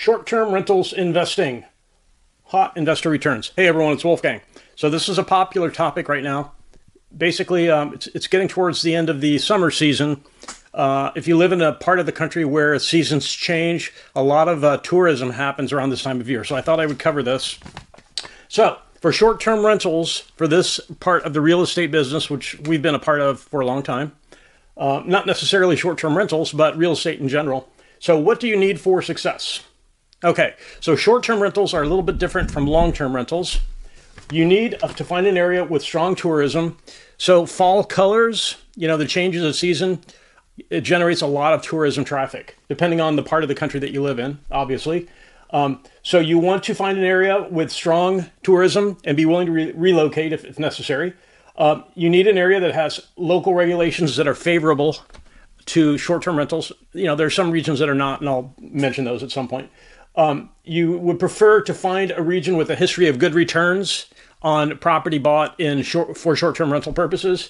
Short-term rentals investing, hot investor returns. Hey everyone, it's Wolfgang. So this is a popular topic right now. Basically, it's getting towards the end of the summer season. If you live in a part of the country where seasons change, a lot of tourism happens around this time of year. So I thought I would cover this. So for short-term rentals, for this part of the real estate business, which we've been a part of for a long time, not necessarily short-term rentals, but real estate in general. So what do you need for success? Okay, so short-term rentals are a little bit different from long-term rentals. You need to find an area with strong tourism. So fall colors, the changes of season, it generates a lot of tourism traffic, depending on the part of the country that you live in, obviously. So you want to find an area with strong tourism and be willing to relocate if necessary. You need an area that has local regulations that are favorable to short-term rentals. There's some regions that are not, and I'll mention those at some point. You would prefer to find a region with a history of good returns on property bought for short-term rental purposes.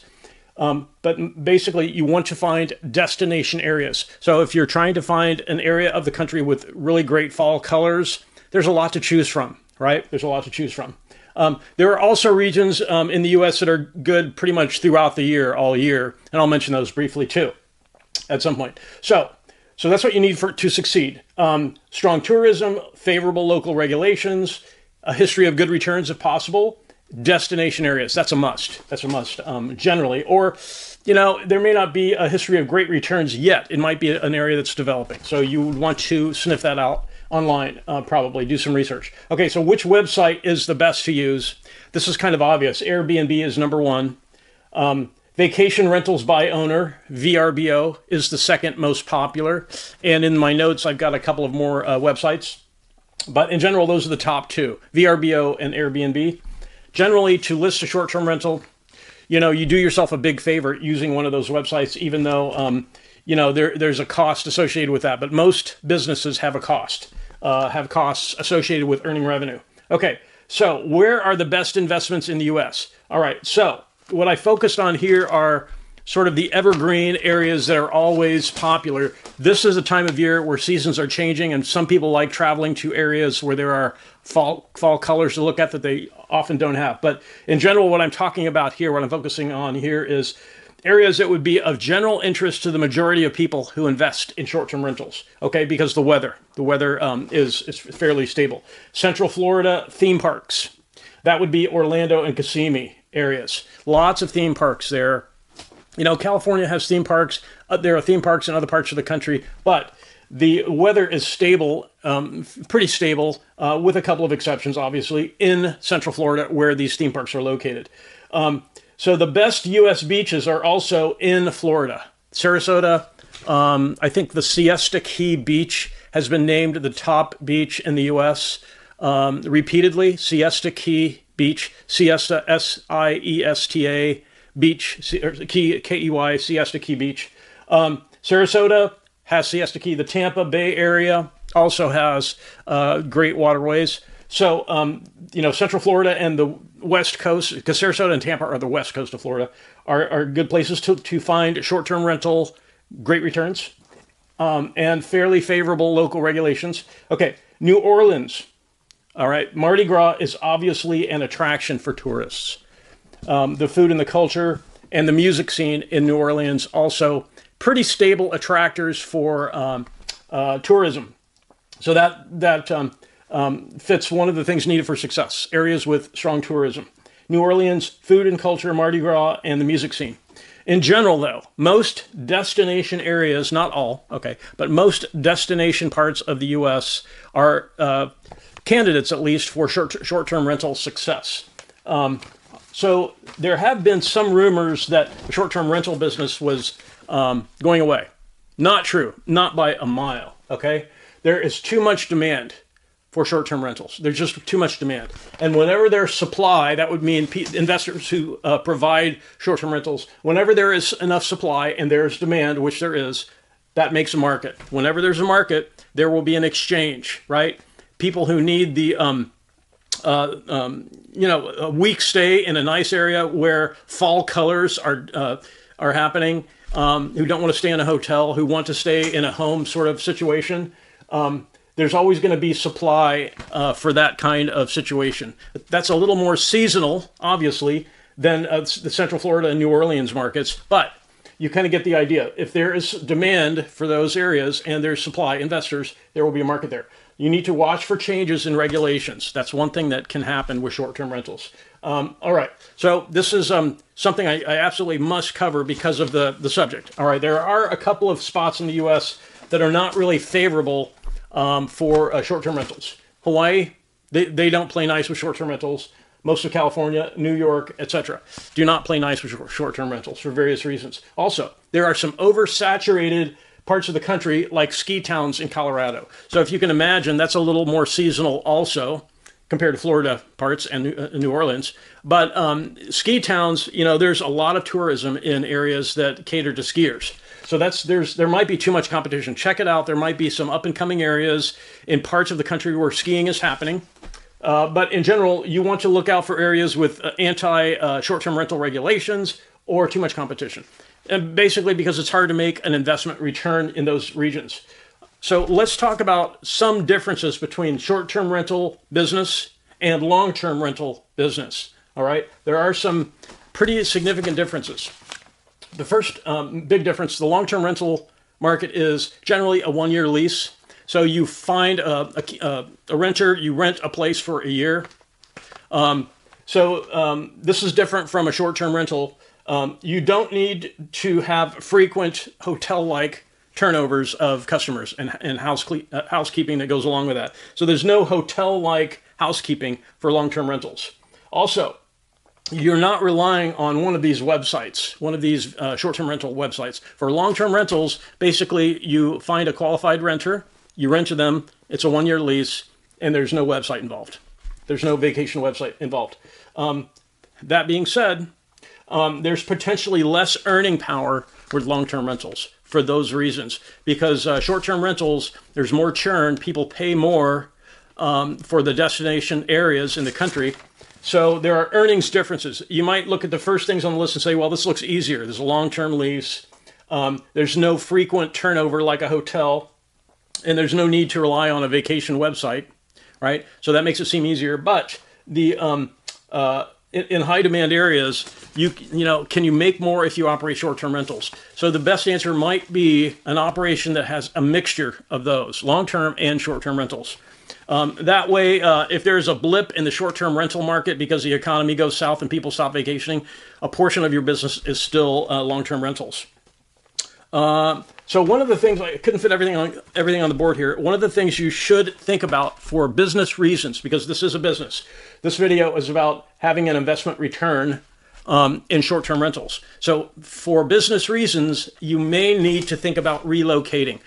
But basically, you want to find destination areas. So if you're trying to find an area of the country with really great fall colors, there's a lot to choose from, right? There's a lot to choose from. There are also regions in the U.S. that are good pretty much throughout the year, all year, and I'll mention those briefly too at some point. So that's what you need to succeed. Strong tourism, favorable local regulations, a history of good returns if possible, destination areas. That's a must. That's a must generally. Or, there may not be a history of great returns yet. It might be an area that's developing. So you would want to sniff that out online, probably do some research. Okay, so which website is the best to use? This is kind of obvious. Airbnb is number one. Vacation Rentals by Owner, VRBO, is the second most popular. And in my notes, I've got a couple of more websites. But in general, those are the top two, VRBO and Airbnb. Generally, to list a short-term rental, you do yourself a big favor using one of those websites, even though, there's a cost associated with that. But most businesses have costs associated with earning revenue. Okay, so where are the best investments in the U.S.? All right, so what I focused on here are sort of the evergreen areas that are always popular. This is a time of year where seasons are changing, and some people like traveling to areas where there are fall colors to look at that they often don't have. But in general, what I'm talking about here, what I'm focusing on here is areas that would be of general interest to the majority of people who invest in short-term rentals, okay, because the weather is fairly stable. Central Florida theme parks. That would be Orlando and Kissimmee areas. Lots of theme parks there. California has theme parks. There are theme parks in other parts of the country, but the weather is stable, pretty stable, with a couple of exceptions, obviously, in Central Florida where these theme parks are located. So the best U.S. beaches are also in Florida. Sarasota, I think the Siesta Key Beach has been named the top beach in the U.S. Repeatedly. Siesta Key Beach, Siesta, S-I-E-S-T-A, Beach, Key, K-E-Y, Siesta Key Beach. Sarasota has Siesta Key. The Tampa Bay area also has great waterways. So, Central Florida and the West Coast, because Sarasota and Tampa are the West Coast of Florida, are good places to find short-term rental, great returns, and fairly favorable local regulations. Okay, New Orleans. All right, Mardi Gras is obviously an attraction for tourists. The food and the culture and the music scene in New Orleans also pretty stable attractors for tourism. So that fits one of the things needed for success, areas with strong tourism. New Orleans, food and culture, Mardi Gras, and the music scene. In general, though, most destination areas, not all, okay, but most destination parts of the U.S. are candidates, at least, for short-term rental success. So there have been some rumors that the short-term rental business was going away. Not true, not by a mile, okay? There is too much demand for short-term rentals. There's just too much demand. And whenever there's supply, that would mean investors who provide short-term rentals, whenever there is enough supply and there's demand, which there is, that makes a market. Whenever there's a market, there will be an exchange, right? People who need the a week stay in a nice area where fall colors are happening, who don't want to stay in a hotel, who want to stay in a home sort of situation, there's always going to be supply for that kind of situation. That's a little more seasonal, obviously, than the Central Florida and New Orleans markets, but you kind of get the idea. If there is demand for those areas and there's supply, investors, there will be a market there. You need to watch for changes in regulations. That's one thing that can happen with short-term rentals. All right, so this is something I absolutely must cover because of the subject. All right, there are a couple of spots in the U.S. that are not really favorable for short-term rentals. Hawaii, they don't play nice with short-term rentals. Most of California, New York, etc. do not play nice with short-term rentals for various reasons. Also, there are some oversaturated parts of the country like ski towns in Colorado. So if you can imagine, that's a little more seasonal also compared to Florida parts and New Orleans. But ski towns, there's a lot of tourism in areas that cater to skiers. So there might be too much competition. Check it out. There might be some up-and-coming areas in parts of the country where skiing is happening. But in general, you want to look out for areas with anti-short-term rental regulations or too much competition. And basically because it's hard to make an investment return in those regions. So let's talk about some differences between short-term rental business and long-term rental business. All right, there are some pretty significant differences. The first big difference, the long-term rental market is generally a one-year lease. So you find a renter, you rent a place for a year. This is different from a short-term rental. You don't need to have frequent hotel-like turnovers of customers and housekeeping that goes along with that. So there's no hotel-like housekeeping for long-term rentals. Also, you're not relying on one of these websites, one of these short-term rental websites. For long-term rentals, basically you find a qualified renter, you rent to them, it's a one-year lease, and there's no website involved. There's no vacation website involved. That being said, there's potentially less earning power with long-term rentals for those reasons. Because short-term rentals, there's more churn, people pay more for the destination areas in the country. So there are earnings differences. You might look at the first things on the list and say, well, this looks easier. There's a long-term lease. There's no frequent turnover like a hotel. And there's no need to rely on a vacation website, right? So that makes it seem easier. But the in high demand areas, can you make more if you operate short-term rentals? So the best answer might be an operation that has a mixture of those, long-term and short-term rentals. That way, if there's a blip in the short-term rental market because the economy goes south and people stop vacationing, a portion of your business is still long-term rentals. So one of the things, I couldn't fit everything on the board here. One of the things you should think about for business reasons, because this is a business. This video is about having an investment return in short-term rentals. So for business reasons, you may need to think about relocating.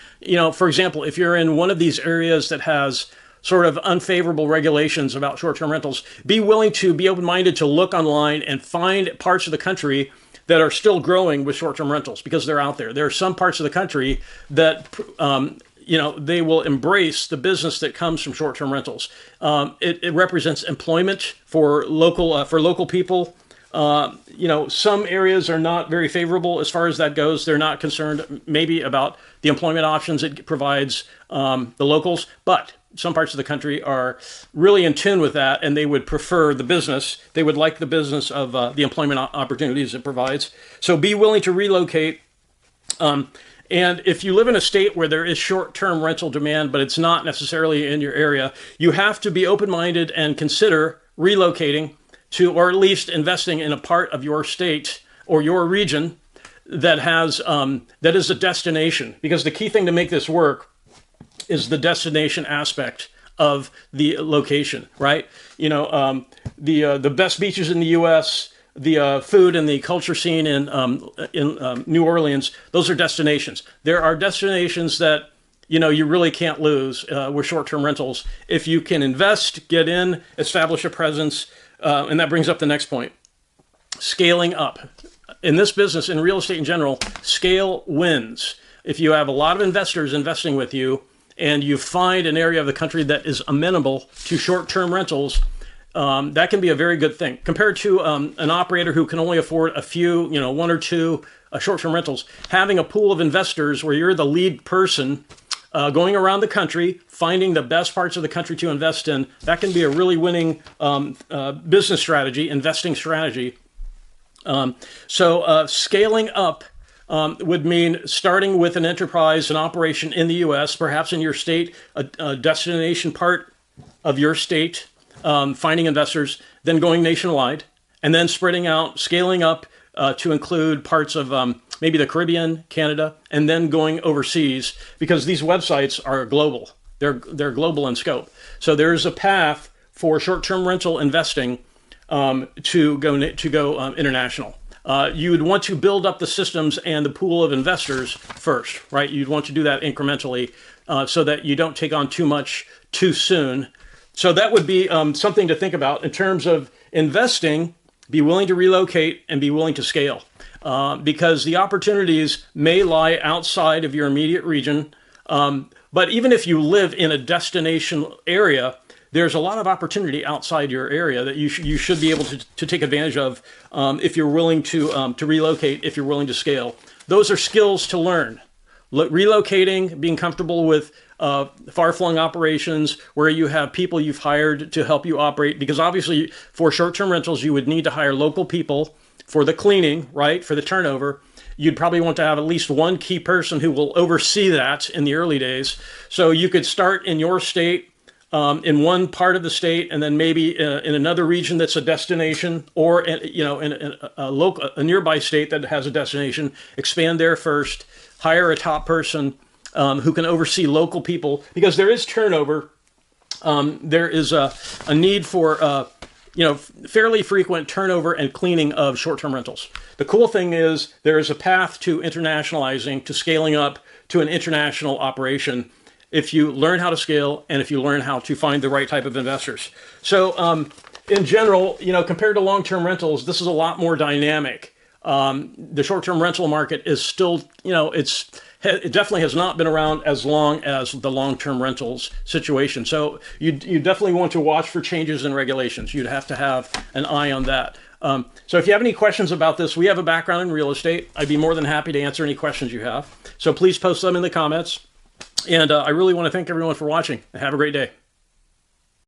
For example, if you're in one of these areas that has sort of unfavorable regulations about short-term rentals, be willing to be open-minded to look online and find parts of the country that are still growing with short-term rentals because they're out there. There are some parts of the country that, they will embrace the business that comes from short-term rentals. It represents employment for local people. Some areas are not very favorable as far as that goes. They're not concerned maybe about the employment options it provides the locals, but some parts of the country are really in tune with that, and they would prefer the business. They would like the business of the employment opportunities it provides. So be willing to relocate. And if you live in a state where there is short-term rental demand, but it's not necessarily in your area, you have to be open-minded and consider relocating to, or at least investing in a part of your state or your region that has that is a destination. Because the key thing to make this work is the destination aspect of the location, right? The best beaches in the U.S., the food and the culture scene in New Orleans, those are destinations. There are destinations that, you really can't lose with short-term rentals. If you can invest, get in, establish a presence, and that brings up the next point. Scaling up. In this business, in real estate in general, scale wins. If you have a lot of investors investing with you, and you find an area of the country that is amenable to short-term rentals, that can be a very good thing. Compared to an operator who can only afford a few, one or two short-term rentals, having a pool of investors where you're the lead person going around the country, finding the best parts of the country to invest in. That can be a really winning business strategy, investing strategy. Scaling up would mean starting with an enterprise, an operation in the U.S., perhaps in your state, a destination part of your state, finding investors, then going nationwide, and then spreading out, scaling up to include parts of maybe the Caribbean, Canada, and then going overseas, because these websites are global. They're global in scope. So there's a path for short-term rental investing to go international. You would want to build up the systems and the pool of investors first, right? You'd want to do that incrementally so that you don't take on too much too soon. So that would be something to think about in terms of investing. Be willing to relocate and be willing to scale because the opportunities may lie outside of your immediate region. But even if you live in a destination area, there's a lot of opportunity outside your area that you should be able to take advantage of if you're willing to relocate, if you're willing to scale. Those are skills to learn. Relocating, being comfortable with far-flung operations where you have people you've hired to help you operate, because obviously for short-term rentals, you would need to hire local people for the cleaning, right, for the turnover. You'd probably want to have at least one key person who will oversee that in the early days. So you could start in your state, in one part of the state, and then maybe in another region that's a destination, or in a nearby state that has a destination. Expand there first. Hire a top person who can oversee local people, because there is turnover. There is a need for fairly frequent turnover and cleaning of short-term rentals. The cool thing is there is a path to internationalizing, to scaling up to an international operation, if you learn how to scale and if you learn how to find the right type of investors. So in general, compared to long-term rentals, this is a lot more dynamic. The short-term rental market is still, it definitely has not been around as long as the long-term rentals situation. So you definitely want to watch for changes in regulations. You'd have to have an eye on that. So if you have any questions about this, we have a background in real estate. I'd be more than happy to answer any questions you have. So please post them in the comments. And I really want to thank everyone for watching. Have a great day.